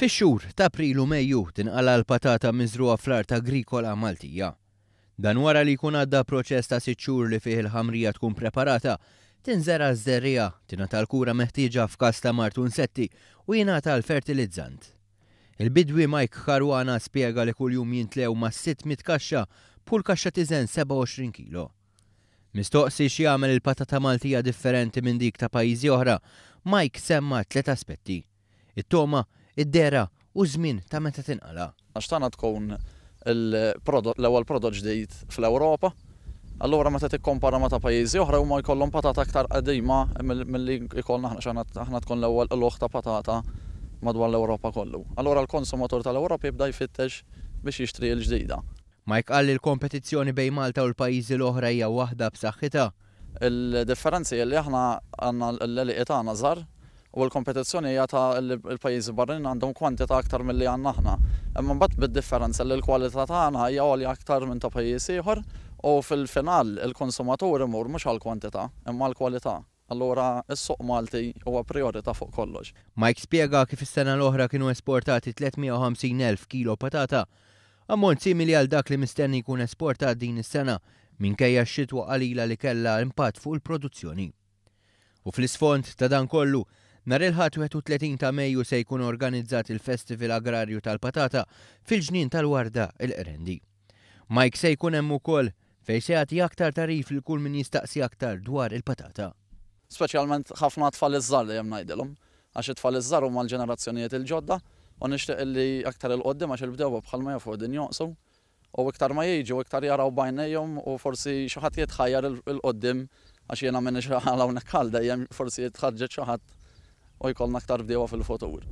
Fix-xhur ta' April u Mejju tinqala l-patata miżruha fl-art agrikola Maltija. Dan wara li jkun għadda proċess ta' 6 xhur li fih il-ħamrija tkun preparata, tinżera żderrija, tingħata l-kura meħtieġa f'każ ta' mart u insetti u jingħata l-fertilizzant. Il-bidwi Mike Caruana spjega li kuljum jintlew ma' 600 kaxxa b'kull kaxxa tiżen 27 kilo. Mistoqsi x'jagħmel il-patata Maltija differenti minn dik ta' pajjiżi oħra, Mike semma 3 aspetti: it-toma, id-dera u żmien ta' meta tinqala. Għax tagħna tkun l-ewwel prodott ġdid fl-Ewropa, allura meta tikkompara ma' ta' pajjiżi oħra huma jkollhom patata aktar qadima milli jkollna aħna tkun l-ewwel logħ ta' patata madwar l-Ewropa kollu. Allura l-konsumatur tal-Ewropa jibda jfittex biex jixtri l-ġdida. Mike qal li l-kompetizzjoni bejn Malta u l-pajjiżi l-oħra hija waħda b'saħħitha. Il-differenzi li aħna għandna l-eliqi tagħna żgħar u l-kompetizzjoni hija ta' l-pajjiżi barranin għandhom kwantità aktar milli għandna aħna. Imma mbagħad bid-differenza li l-kwalità tagħna hija għolja aktar minn ta' pajjiż ieħor u fil-final il-konsumatur imur mhux għall-kwantità imma għall-kwalità. Allura s-suq Malti huwa priorità fuq kollox. Mike spjega kif is-sena l-oħra kienu esportati 350,000 kilo patata, ammont simili għal dak li mistenni jkun esportat din is-sena minkejja x-xitwa qalila li kellha impatt fuq il-produzzjoni. U fl-isfond ta' dan kollu, nhar il-ħadd 31 ta' Mejju se jkun organizzat il-Festival Agrarju tal-Patata fil-ġnien tal-Warda il-Qrendi. Mike se jkun hemm ukoll fejn se jagħti aktar tarif lil kull min jistaqsi aktar dwar il-patata. Speċjalment ħafna tfal iż-żgħar li hemm ngħidilhom, għax it-tfal iż-żgħar huma l-ġenerazzjonijiet il-ġodda u nixtieq li aktar il-qoddim għax il-bdewwa bħalma jafu din joqsu u iktar ma jiġu iktar jaraw bajnejhom u forsi xi ħadd jitħajjar il-qoddim għax jiena minni xi ħadd hawnhekk dejjem forsi jitħaġġeġ xi ħadd u jkollna aktar bdewwa fil-futur.